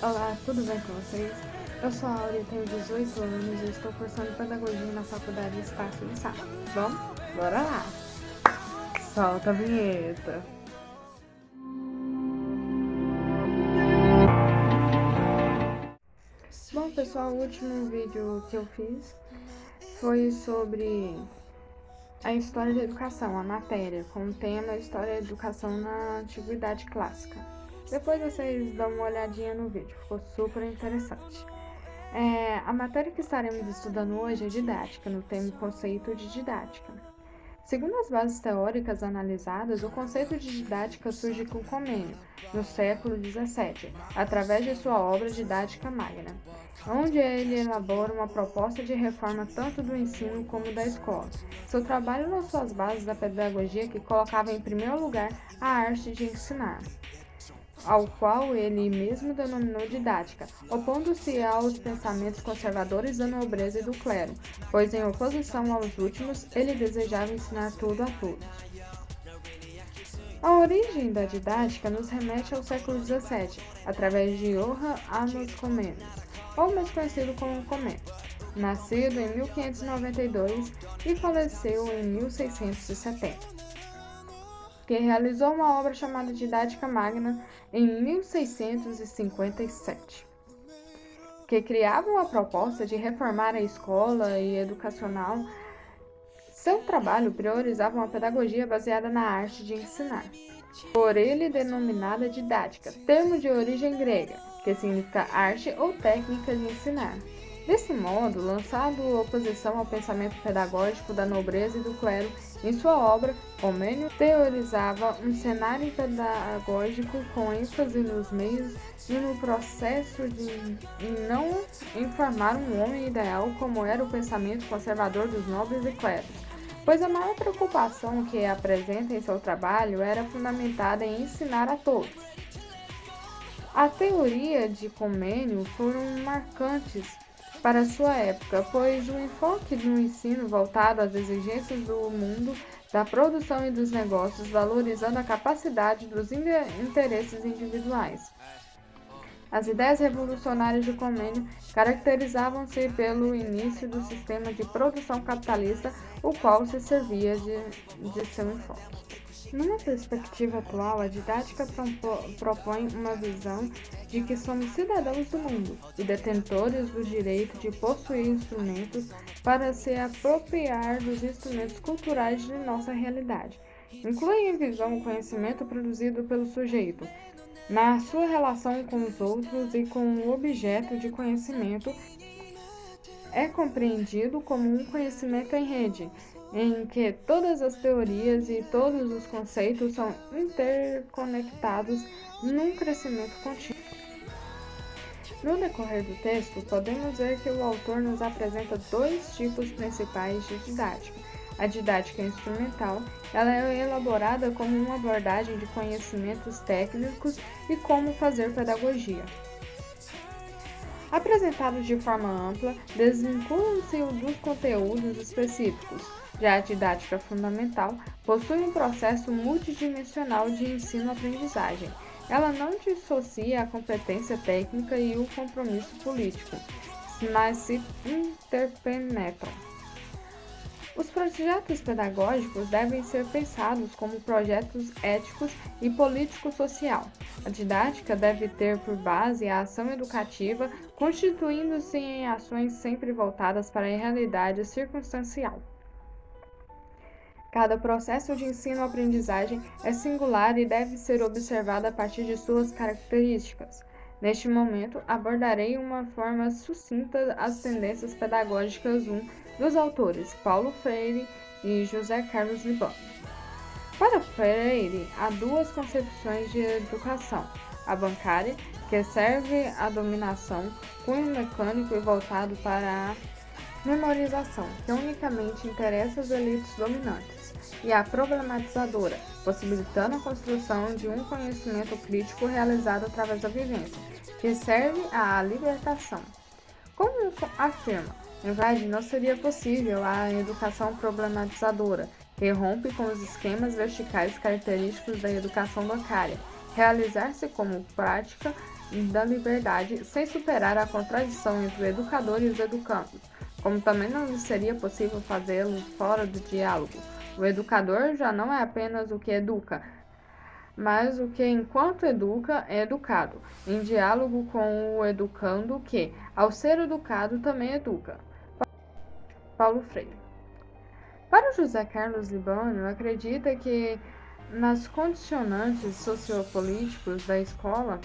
Olá, tudo bem com vocês? Eu sou a Áurea, tenho 18 anos e estou cursando pedagogia na faculdade Estácio de Sá. Vamos? Bora lá! Solta a vinheta! Bom, pessoal, o último vídeo que eu fiz foi sobre a história da educação, a matéria, com o tema História da Educação na Antiguidade Clássica. Depois vocês dão uma olhadinha no vídeo, ficou super interessante. A matéria que estaremos estudando hoje é didática, no tema conceito de didática. Segundo as bases teóricas analisadas, o conceito de didática surge com Comênio, no século XVII, através de sua obra Didática Magna, onde ele elabora uma proposta de reforma tanto do ensino como da escola. Seu trabalho lançou as bases da pedagogia que colocava em primeiro lugar a arte de ensinar, ao qual ele mesmo denominou didática, opondo-se aos pensamentos conservadores da nobreza e do clero, pois em oposição aos últimos, ele desejava ensinar tudo a todos. A origem da didática nos remete ao século XVII, através de Johann Amos Comenius, ou mais conhecido como Comenius, nascido em 1592 e faleceu em 1670. Que realizou uma obra chamada Didática Magna em 1657, que criava uma proposta de reformar a escola e educacional. Seu trabalho priorizava uma pedagogia baseada na arte de ensinar, por ele denominada didática, termo de origem grega, que significa arte ou técnica de ensinar. Desse modo, lançado oposição ao pensamento pedagógico da nobreza e do clero, em sua obra, Comênio teorizava um cenário pedagógico com ênfase nos meios e no processo e não em formar um homem ideal como era o pensamento conservador dos nobres e cleros, pois a maior preocupação que apresenta em seu trabalho era fundamentada em ensinar a todos. A teoria de Comênio foram marcantes para sua época, pois o enfoque do ensino voltado às exigências do mundo da produção e dos negócios, valorizando a capacidade dos interesses individuais. As ideias revolucionárias de Comênio caracterizavam-se pelo início do sistema de produção capitalista, o qual se servia de seu enfoque. Numa perspectiva atual, a didática propõe uma visão de que somos cidadãos do mundo e detentores do direito de possuir instrumentos para se apropriar dos instrumentos culturais de nossa realidade. Inclui em visão o conhecimento produzido pelo sujeito, na sua relação com os outros e com o objeto de conhecimento, é compreendido como um conhecimento em rede, em que todas as teorias e todos os conceitos são interconectados num crescimento contínuo. No decorrer do texto, podemos ver que o autor nos apresenta dois tipos principais de didática. A didática instrumental, ela é elaborada como uma abordagem de conhecimentos técnicos e como fazer pedagogia. Apresentados de forma ampla, desvinculam-se dos conteúdos específicos. Já a didática fundamental possui um processo multidimensional de ensino-aprendizagem. Ela não dissocia a competência técnica e o compromisso político, mas se interpenetram. Os projetos pedagógicos devem ser pensados como projetos éticos e político-social. A didática deve ter por base a ação educativa, constituindo-se em ações sempre voltadas para a realidade circunstancial. Cada processo de ensino-aprendizagem é singular e deve ser observado a partir de suas características. Neste momento, abordarei uma forma sucinta as tendências pedagógicas dos autores Paulo Freire e José Carlos Libão. Para Freire, há duas concepções de educação: a bancária, que serve à dominação, cunho mecânico e voltado para a memorização, que unicamente interessa às elites dominantes, e a problematizadora, possibilitando a construção de um conhecimento crítico realizado através da vivência, que serve à libertação. Como afirma, em verdade, não seria possível a educação problematizadora, que rompe com os esquemas verticais característicos da educação bancária, realizar-se como prática da liberdade sem superar a contradição entre o educador e os educandos, como também não lhe seria possível fazê-lo fora do diálogo. O educador já não é apenas o que educa, mas o que, enquanto educa, é educado, em diálogo com o educando que, ao ser educado, também educa. Paulo Freire. Para José Carlos Libânio, acredita que nas condicionantes sociopolíticos da escola,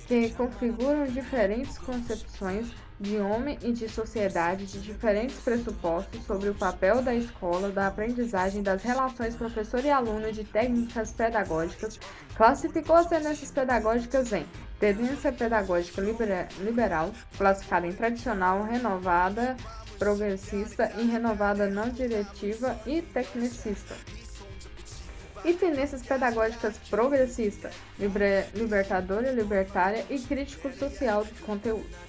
que configuram diferentes concepções de homem e de sociedade, de diferentes pressupostos sobre o papel da escola, da aprendizagem, das relações professor e aluno, de técnicas pedagógicas, classificou as tendências pedagógicas em tendência pedagógica liberal, classificada em tradicional, renovada, progressista, em renovada não diretiva e tecnicista. E tendências pedagógicas progressista, libertadora, libertária e crítico-social dos conteúdos.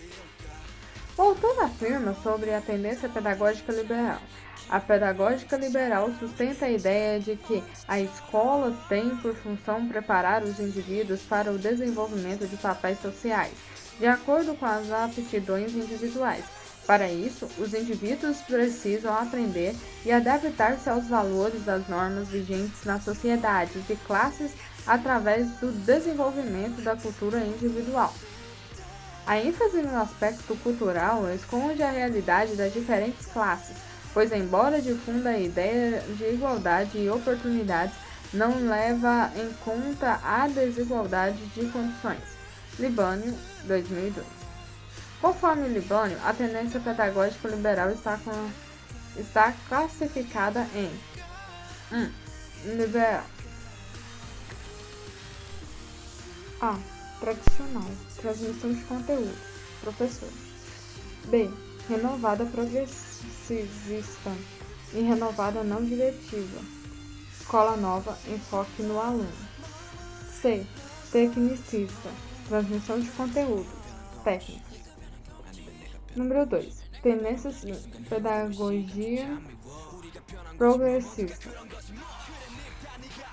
O autor afirma sobre a tendência pedagógica liberal. A pedagógica liberal sustenta a ideia de que a escola tem por função preparar os indivíduos para o desenvolvimento de papéis sociais, de acordo com as aptidões individuais. Para isso, os indivíduos precisam aprender e adaptar-se aos valores das normas vigentes na sociedade de classes através do desenvolvimento da cultura individual. A ênfase no aspecto cultural esconde a realidade das diferentes classes, pois, embora difunda a ideia de igualdade e oportunidades, não leva em conta a desigualdade de condições. Libânio, 2002. Conforme Libânio, a tendência pedagógica liberal está classificada em 1. Liberal. A. Tradicional. Transmissão de conteúdo. Professor. B. Renovada progressivista e renovada não diretiva. Escola nova. Enfoque no aluno. C. Tecnicista. Transmissão de conteúdo. Técnica. Número 2. Tendências pedagogia progressista.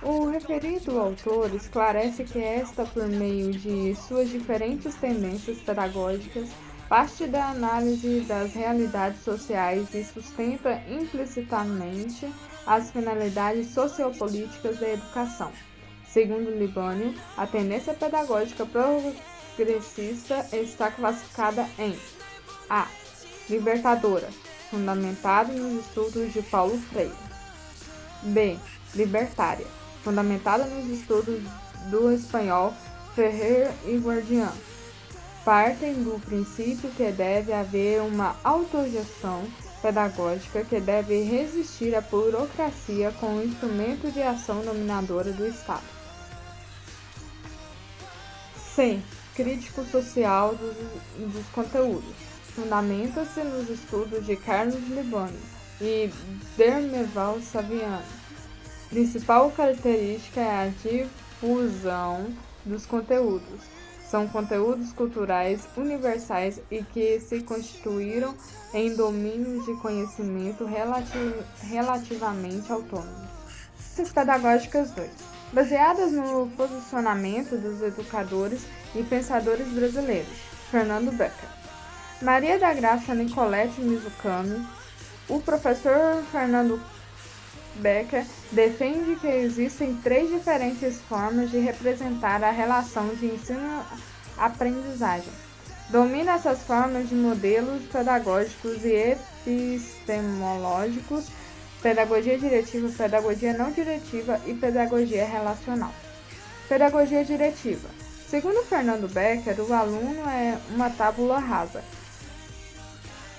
O referido autor esclarece que esta, por meio de suas diferentes tendências pedagógicas, parte da análise das realidades sociais e sustenta implicitamente as finalidades sociopolíticas da educação. Segundo Libânio, a tendência pedagógica progressista está classificada em A. Libertadora, fundamentada nos estudos de Paulo Freire. B. Libertária, fundamentada nos estudos do espanhol Ferrer e Guardián. Partem do princípio que deve haver uma autogestão pedagógica que deve resistir à burocracia como instrumento de ação dominadora do Estado. C. Crítico social dos conteúdos. Fundamenta-se nos estudos de Carlos Libânio e Dermeval Saviano. Principal característica é a difusão dos conteúdos. São conteúdos culturais universais e que se constituíram em domínios de conhecimento relativamente autônomos. Ciências Pedagógicas 2. Baseadas no posicionamento dos educadores e pensadores brasileiros. Fernando Becker. Maria da Graça Nicolete Mizukami. O professor Fernando Becker defende que existem 3 diferentes formas de representar a relação de ensino-aprendizagem. Domina essas formas de modelos pedagógicos e epistemológicos: pedagogia diretiva, pedagogia não diretiva e pedagogia relacional. Pedagogia diretiva. Segundo Fernando Becker, o aluno é uma tábula rasa,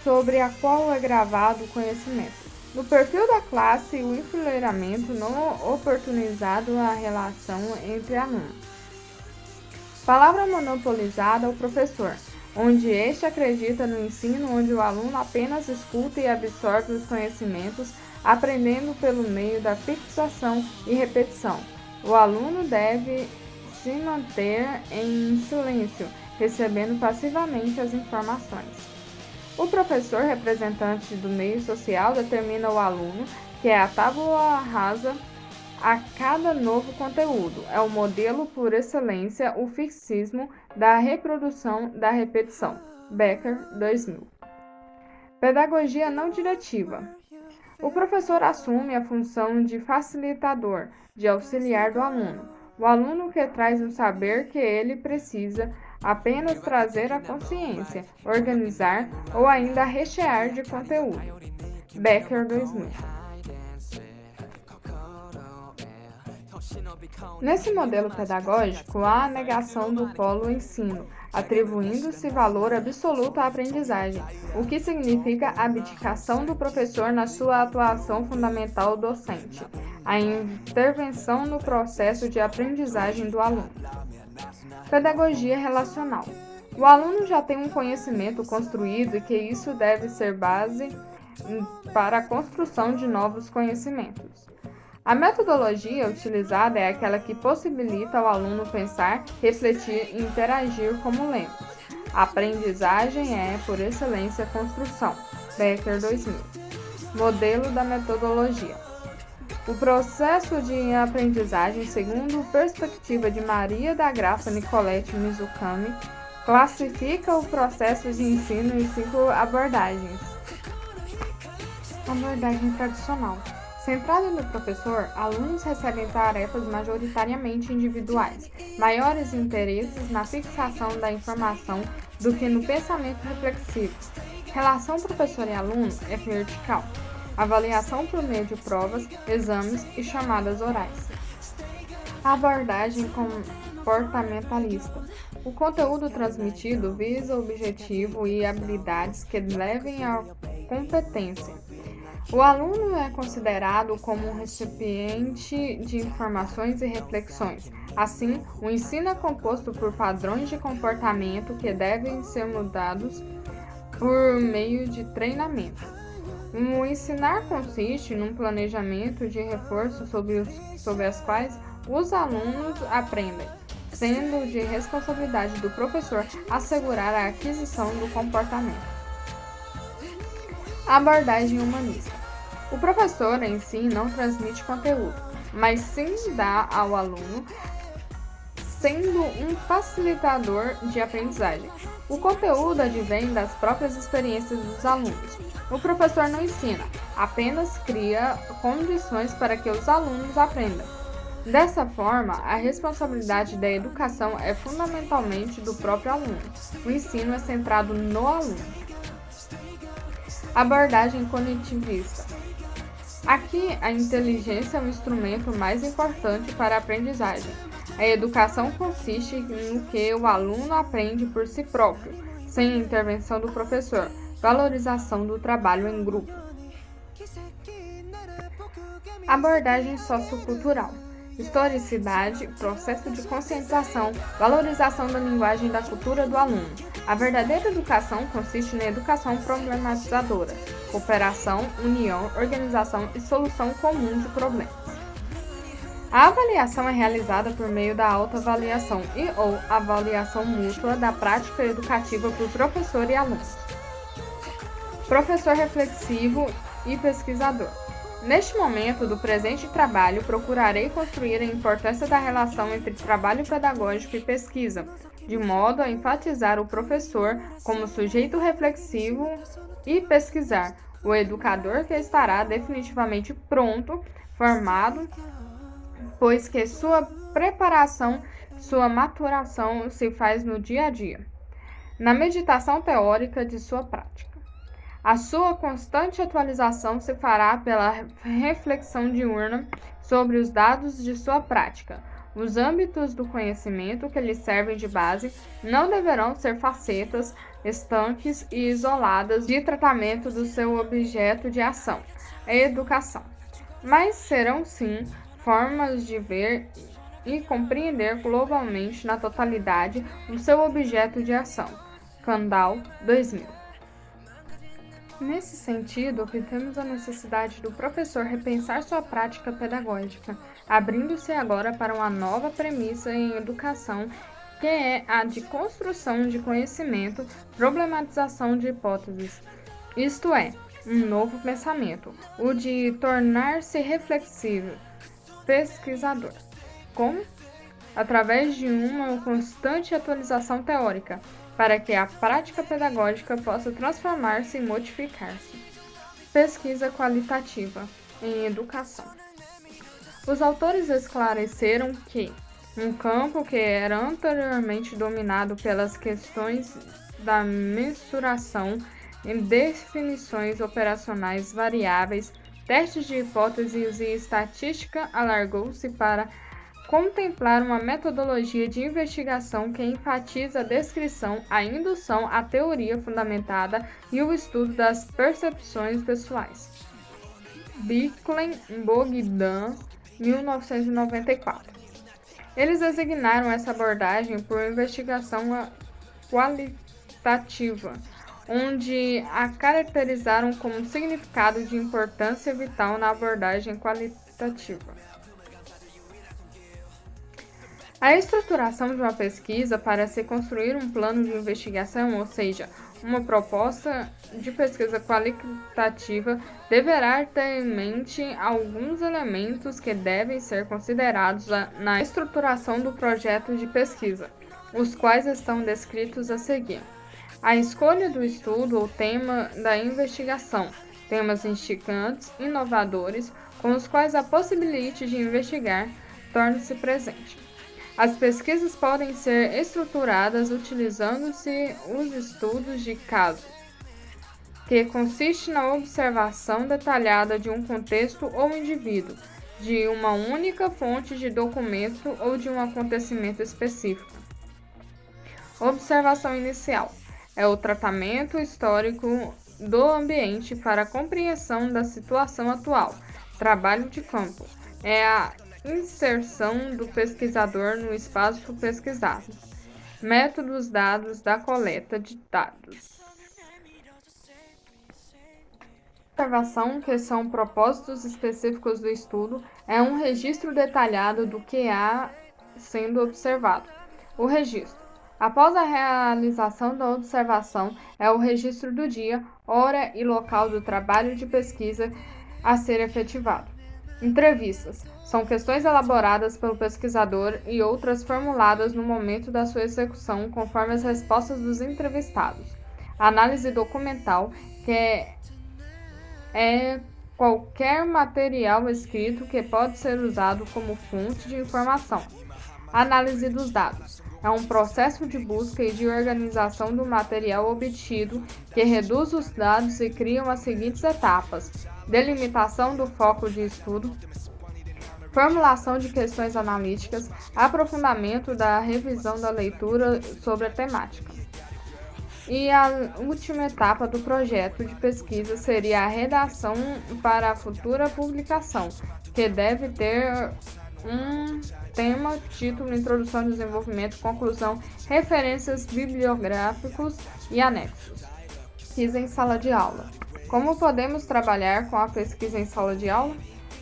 sobre a qual é gravado o conhecimento. No perfil da classe, o enfileiramento não oportunizado a relação entre alunos. Palavra monopolizada ao professor, onde este acredita no ensino onde o aluno apenas escuta e absorve os conhecimentos, aprendendo pelo meio da fixação e repetição. O aluno deve se manter em silêncio, recebendo passivamente as informações. O professor, representante do meio social, determina o aluno, que é a tábua rasa, a cada novo conteúdo. É o modelo por excelência, o fixismo da reprodução da repetição. Becker, 2000. Pedagogia não diretiva. O professor assume a função de facilitador, de auxiliar do aluno. O aluno que traz o saber que ele precisa apenas trazer a consciência, organizar ou ainda rechear de conteúdo. Becker, 2000. Nesse modelo pedagógico, há a negação do polo ensino, atribuindo-se valor absoluto à aprendizagem, o que significa a abdicação do professor na sua atuação fundamental docente, a intervenção no processo de aprendizagem do aluno. Pedagogia relacional. O aluno já tem um conhecimento construído e que isso deve ser base para a construção de novos conhecimentos. A metodologia utilizada é aquela que possibilita ao aluno pensar, refletir e interagir como lemos. A aprendizagem é, por excelência, construção. Becker, 2000. Modelo da metodologia. O processo de aprendizagem, segundo a perspectiva de Maria da Graça Nicolette Mizukami, classifica o processo de ensino em 5 abordagens. Abordagem tradicional. Centrado no professor, alunos recebem tarefas majoritariamente individuais, maiores interesses na fixação da informação do que no pensamento reflexivo. Relação professor e aluno é vertical. Avaliação por meio de provas, exames e chamadas orais. Abordagem comportamentalista. O conteúdo transmitido visa objetivo e habilidades que levem à competência. O aluno é considerado como um recipiente de informações e reflexões. Assim, o ensino é composto por padrões de comportamento que devem ser mudados por meio de treinamento. O ensinar consiste num planejamento de reforço sobre as quais os alunos aprendem, sendo de responsabilidade do professor assegurar a aquisição do comportamento. Abordagem humanista. O professor em si não transmite conteúdo, mas sim dá ao aluno, sendo um facilitador de aprendizagem. O conteúdo advém das próprias experiências dos alunos. O professor não ensina, apenas cria condições para que os alunos aprendam. Dessa forma, a responsabilidade da educação é fundamentalmente do próprio aluno. O ensino é centrado no aluno. Abordagem cognitivista. Aqui, a inteligência é o instrumento mais importante para a aprendizagem. A educação consiste no que o aluno aprende por si próprio, sem intervenção do professor. Valorização do trabalho em grupo. Abordagem sociocultural. Historicidade, processo de conscientização, valorização da linguagem e da cultura do aluno. A verdadeira educação consiste na educação problematizadora, cooperação, união, organização e solução comum de problemas. A avaliação é realizada por meio da autoavaliação e ou avaliação mútua da prática educativa por professor e aluno. Professor reflexivo e pesquisador. Neste momento do presente trabalho, procurarei construir a importância da relação entre trabalho pedagógico e pesquisa, de modo a enfatizar o professor como sujeito reflexivo e pesquisar, o educador que estará definitivamente pronto, formado, pois que sua preparação, sua maturação se faz no dia a dia, na meditação teórica de sua prática. A sua constante atualização se fará pela reflexão diurna sobre os dados de sua prática. Os âmbitos do conhecimento que lhe servem de base não deverão ser facetas, estanques e isoladas de tratamento do seu objeto de ação, a educação, mas serão sim formas de ver e compreender globalmente na totalidade o seu objeto de ação. Kandal, 2000. Nesse sentido, obtemos a necessidade do professor repensar sua prática pedagógica, abrindo-se agora para uma nova premissa em educação, que é a de construção de conhecimento, problematização de hipóteses, isto é, um novo pensamento, o de tornar-se reflexivo, pesquisador. Como? Através de uma constante atualização teórica, para que a prática pedagógica possa transformar-se e modificar-se. Pesquisa qualitativa em educação. Os autores esclareceram que um campo que era anteriormente dominado pelas questões da mensuração em definições operacionais variáveis, testes de hipóteses e estatística, alargou-se para contemplar uma metodologia de investigação que enfatiza a descrição, a indução, a teoria fundamentada e o estudo das percepções pessoais. Bickley, Bogdan, 1994. Eles designaram essa abordagem por investigação qualitativa, onde a caracterizaram como significado de importância vital na abordagem qualitativa. A estruturação de uma pesquisa para se construir um plano de investigação, ou seja, uma proposta de pesquisa qualitativa, deverá ter em mente alguns elementos que devem ser considerados na estruturação do projeto de pesquisa, os quais estão descritos a seguir. A escolha do estudo ou tema da investigação, temas instigantes, inovadores, com os quais a possibilidade de investigar torne-se presente. As pesquisas podem ser estruturadas utilizando-se os estudos de caso, que consiste na observação detalhada de um contexto ou indivíduo, de uma única fonte de documento ou de um acontecimento específico. Observação inicial é o tratamento histórico do ambiente para a compreensão da situação atual. Trabalho de campo é a inserção do pesquisador no espaço pesquisado. Métodos dados da coleta de dados. Observação, que são propósitos específicos do estudo, é um registro detalhado do que há sendo observado. O registro. Após a realização da observação, é o registro do dia, hora e local do trabalho de pesquisa a ser efetivado. Entrevistas. São questões elaboradas pelo pesquisador e outras formuladas no momento da sua execução, conforme as respostas dos entrevistados. Análise documental, que é qualquer material escrito que pode ser usado como fonte de informação. Análise dos dados. É um processo de busca e de organização do material obtido que reduz os dados e cria as seguintes etapas: delimitação do foco de estudo, formulação de questões analíticas, aprofundamento da revisão da leitura sobre a temática. E a última etapa do projeto de pesquisa seria a redação para a futura publicação, que deve ter um tema, título, introdução, desenvolvimento, conclusão, referências bibliográficos e anexos. Pesquisa em sala de aula. Como podemos trabalhar com a pesquisa em sala de aula?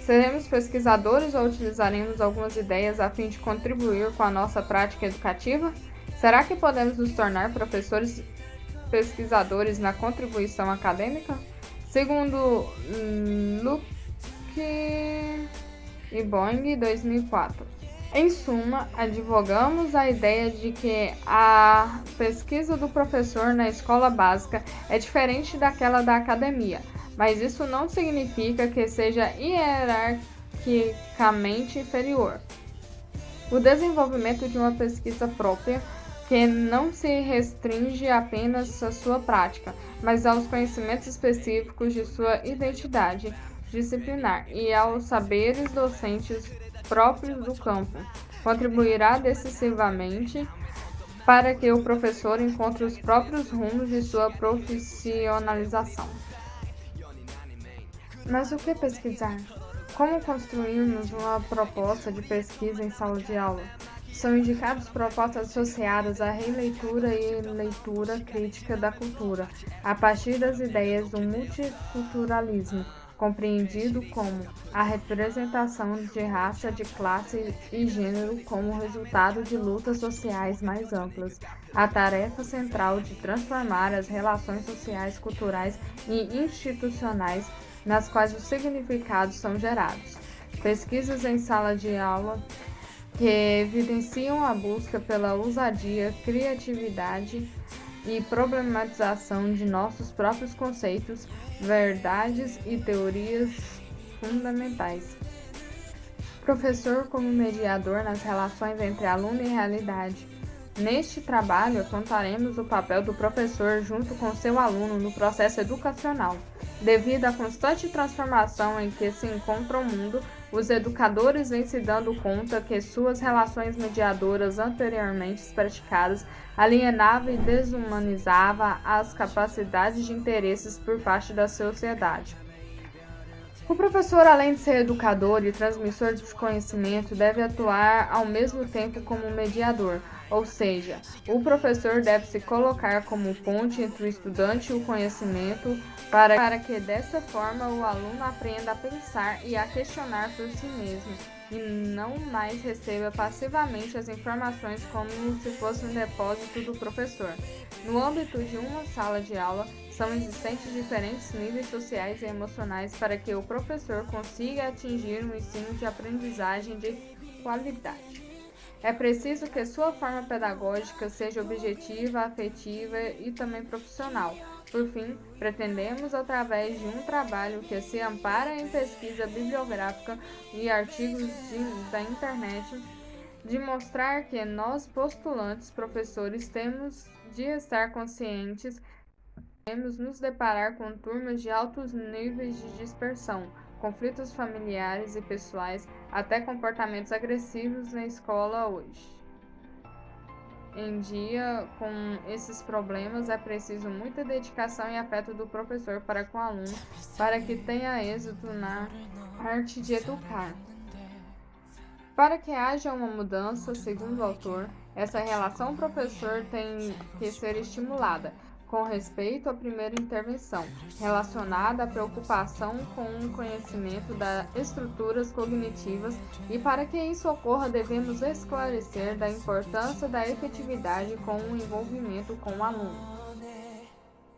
Seremos pesquisadores ou utilizaremos algumas ideias a fim de contribuir com a nossa prática educativa? Será que podemos nos tornar professores pesquisadores na contribuição acadêmica? Segundo Luke e Boing, 2004. Em suma, advogamos a ideia de que a pesquisa do professor na escola básica é diferente daquela da academia, mas isso não significa que seja hierarquicamente inferior. O desenvolvimento de uma pesquisa própria, que não se restringe apenas à sua prática, mas aos conhecimentos específicos de sua identidade disciplinar e aos saberes docentes próprios do campo, contribuirá decisivamente para que o professor encontre os próprios rumos de sua profissionalização. Mas o que pesquisar? Como construirmos uma proposta de pesquisa em sala de aula? São indicadas propostas associadas à releitura e leitura crítica da cultura, a partir das ideias do multiculturalismo, compreendido como a representação de raça, de classe e gênero como resultado de lutas sociais mais amplas, a tarefa central de transformar as relações sociais, culturais e institucionais nas quais os significados são gerados. pesquisas em sala de aula que evidenciam a busca pela ousadia, criatividade e problematização de nossos próprios conceitos, verdades e teorias fundamentais. Professor como mediador nas relações entre aluno e realidade. Neste trabalho, apontaremos o papel do professor junto com seu aluno no processo educacional. Devido à constante transformação em que se encontra o mundo, os educadores vêm se dando conta que suas relações mediadoras anteriormente praticadas alienavam e desumanizavam as capacidades de interesses por parte da sociedade. O professor, além de ser educador e transmissor de conhecimento, deve atuar ao mesmo tempo como mediador, ou seja, o professor deve se colocar como ponte entre o estudante e o conhecimento para que dessa forma o aluno aprenda a pensar e a questionar por si mesmo e não mais receba passivamente as informações como se fosse um depósito do professor. No âmbito de uma sala de aula, são existentes diferentes níveis sociais e emocionais para que o professor consiga atingir um ensino de aprendizagem de qualidade. É preciso que sua forma pedagógica seja objetiva, afetiva e também profissional. Por fim, pretendemos, através de um trabalho que se ampara em pesquisa bibliográfica e artigos da internet, demonstrar que nós, postulantes, professores, temos de estar conscientes podemos nos deparar com turmas de altos níveis de dispersão, conflitos familiares e pessoais, até comportamentos agressivos na escola hoje. Em dia, com esses problemas, é preciso muita dedicação e afeto do professor para com o aluno, para que tenha êxito na arte de educar. Para que haja uma mudança, segundo o autor, essa relação professor tem que ser estimulada, com respeito à primeira intervenção, relacionada à preocupação com o conhecimento das estruturas cognitivas, e para que isso ocorra devemos esclarecer da importância da efetividade com o envolvimento com o aluno.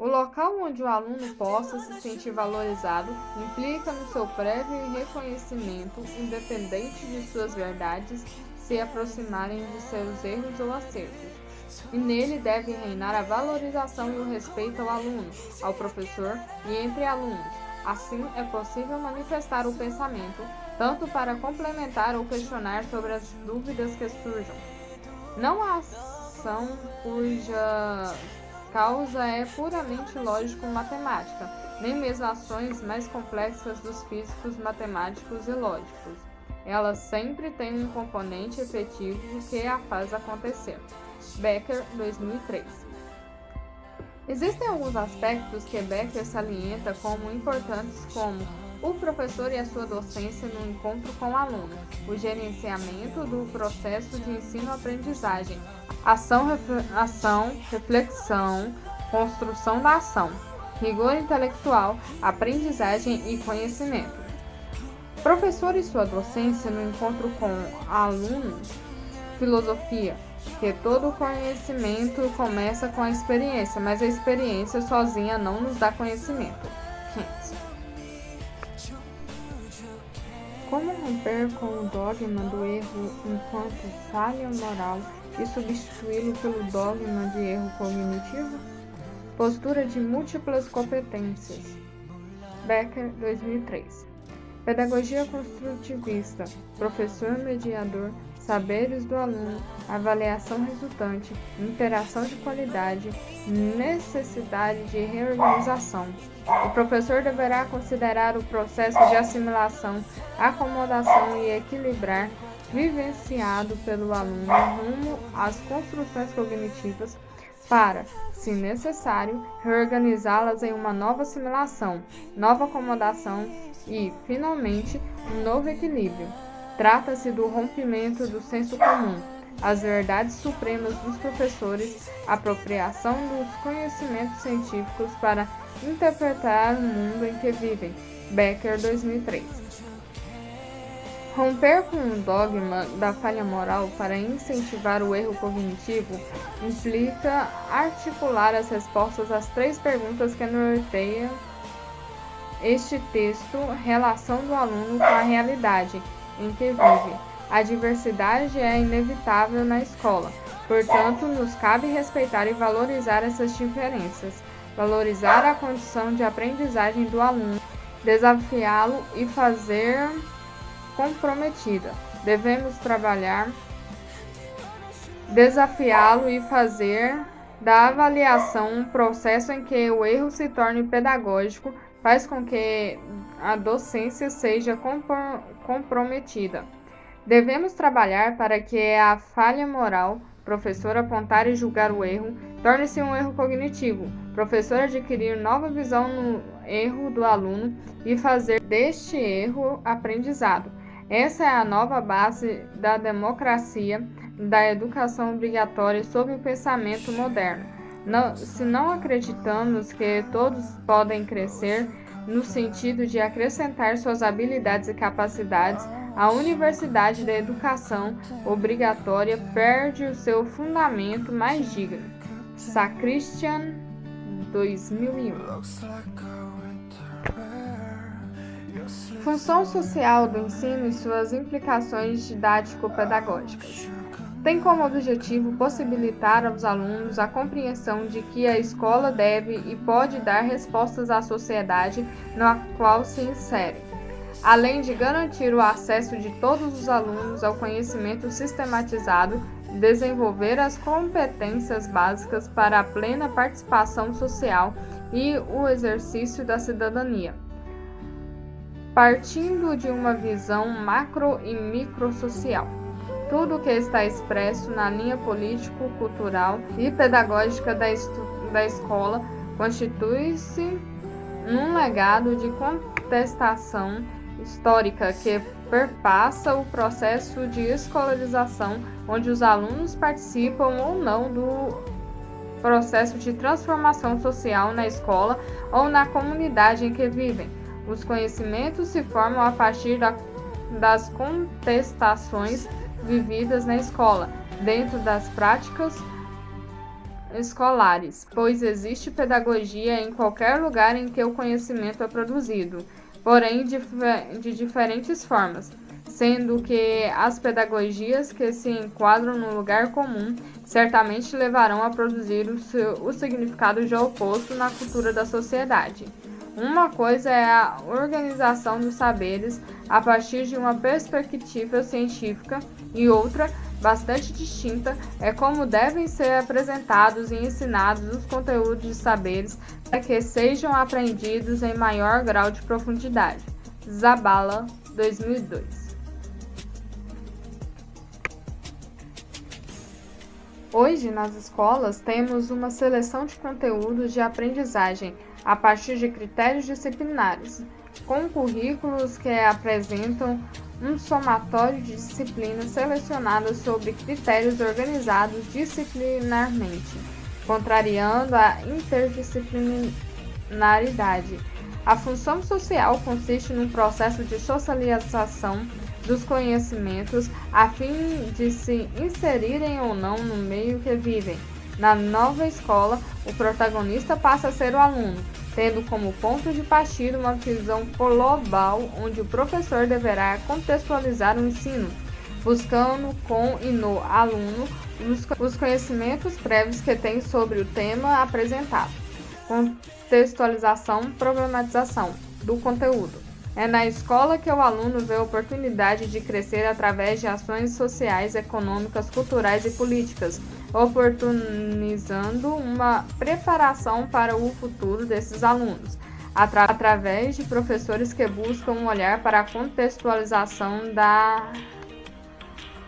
O local onde o aluno possa se sentir valorizado implica no seu prévio reconhecimento, independente de suas verdades se aproximarem de seus erros ou acertos. E nele deve reinar a valorização e o respeito ao aluno, ao professor e entre alunos. Assim, é possível manifestar o pensamento, tanto para complementar ou questionar sobre as dúvidas que surjam. Não há ação cuja causa é puramente lógico-matemática, nem mesmo ações mais complexas dos físicos, matemáticos e lógicos. Elas sempre têm um componente efetivo que a faz acontecer. Becker, 2003. Existem alguns aspectos que Becker salienta como importantes, como o professor e a sua docência no encontro com o aluno, o gerenciamento do processo de ensino-aprendizagem, ação, reflexão, construção da ação, rigor intelectual, aprendizagem e conhecimento. Professor e sua docência no encontro com aluno, filosofia, que todo conhecimento começa com a experiência, mas a experiência sozinha não nos dá conhecimento. Kant. Como romper com o dogma do erro enquanto falha moral e substituí-lo pelo dogma de erro cognitivo? Postura de múltiplas competências. Becker, 2003. Pedagogia construtivista, professor mediador, saberes do aluno, avaliação resultante, interação de qualidade, necessidade de reorganização. O professor deverá considerar o processo de assimilação, acomodação e equilibrar vivenciado pelo aluno rumo às construções cognitivas para, se necessário, reorganizá-las em uma nova assimilação, nova acomodação e, finalmente, um novo equilíbrio. Trata-se do rompimento do senso comum, as verdades supremas dos professores, apropriação dos conhecimentos científicos para interpretar o mundo em que vivem. Becker, 2003. Romper com o dogma da falha moral para incentivar o erro cognitivo implica articular as respostas às três perguntas que norteiam este texto relação do aluno com a realidade em que vive. A diversidade é inevitável na escola, portanto, nos cabe respeitar e valorizar essas diferenças, valorizar a condição de aprendizagem do aluno, desafiá-lo e fazer comprometida. Devemos trabalhar, desafiá-lo e fazer da avaliação um processo em que o erro se torne pedagógico, faz com que a docência seja comprometida. Devemos trabalhar para que a falha moral, professor apontar e julgar o erro, torne-se um erro cognitivo, professor adquirir nova visão no erro do aluno e fazer deste erro aprendizado. Essa é a nova base da democracia, da educação obrigatória sob o pensamento moderno. Se não acreditamos que todos podem crescer no sentido de acrescentar suas habilidades e capacidades, a Universidade da Educação Obrigatória perde o seu fundamento mais digno. Sacristian, 2001. Função social do ensino e suas implicações didático-pedagógicas. Tem como objetivo possibilitar aos alunos a compreensão de que a escola deve e pode dar respostas à sociedade na qual se insere, além de garantir o acesso de todos os alunos ao conhecimento sistematizado, desenvolver as competências básicas para a plena participação social e o exercício da cidadania. Partindo de uma visão macro e microsocial, tudo o que está expresso na linha político-cultural e pedagógica da escola constitui-se num legado de contestação histórica que perpassa o processo de escolarização, onde os alunos participam ou não do processo de transformação social na escola ou na comunidade em que vivem. Os conhecimentos se formam a partir das contestações vividas na escola, dentro das práticas escolares, pois existe pedagogia em qualquer lugar em que o conhecimento é produzido, porém de diferentes formas, sendo que as pedagogias que se enquadram no lugar comum certamente levarão a produzir o significado já oposto na cultura da sociedade. Uma coisa é a organização dos saberes a partir de uma perspectiva científica e outra, bastante distinta, é como devem ser apresentados e ensinados os conteúdos de saberes para que sejam aprendidos em maior grau de profundidade. Zabala, 2002. Hoje, nas escolas, temos uma seleção de conteúdos de aprendizagem a partir de critérios disciplinares, com currículos que apresentam um somatório de disciplinas selecionadas sobre critérios organizados disciplinarmente, contrariando a interdisciplinaridade. A função social consiste num processo de socialização dos conhecimentos a fim de se inserirem ou não no meio que vivem. Na nova escola, o protagonista passa a ser o aluno, tendo como ponto de partida uma visão global onde o professor deverá contextualizar o ensino, buscando com e no aluno os conhecimentos prévios que tem sobre o tema apresentado. Contextualização, problematização do conteúdo. É na escola que o aluno vê a oportunidade de crescer através de ações sociais, econômicas, culturais e políticas, oportunizando uma preparação para o futuro desses alunos, através de professores que buscam um olhar para a contextualização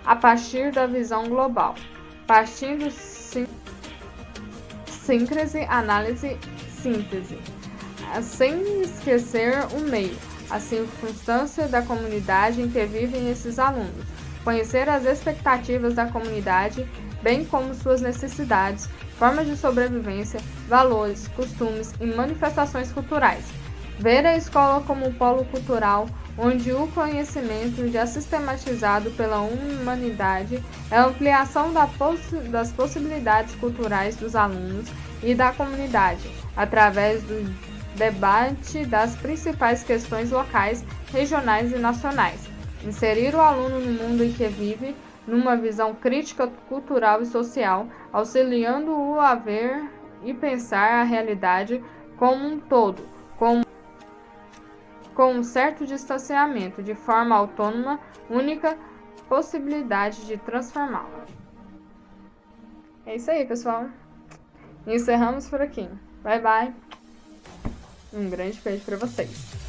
a partir da visão global, partindo síncrese, análise, síntese, sem esquecer o meio, a circunstância da comunidade em que vivem esses alunos, conhecer as expectativas da comunidade, bem como suas necessidades, formas de sobrevivência, valores, costumes e manifestações culturais. Ver a escola como um polo cultural, onde o conhecimento já sistematizado pela humanidade é a ampliação das possibilidades culturais dos alunos e da comunidade, através debate das principais questões locais, regionais e nacionais. Inserir o aluno no mundo em que vive, numa visão crítica, cultural e social, auxiliando-o a ver e pensar a realidade como um todo, com um certo distanciamento, de forma autônoma, única possibilidade de transformá-la. É isso aí, pessoal. Encerramos por aqui. Bye, bye. Um grande beijo para vocês.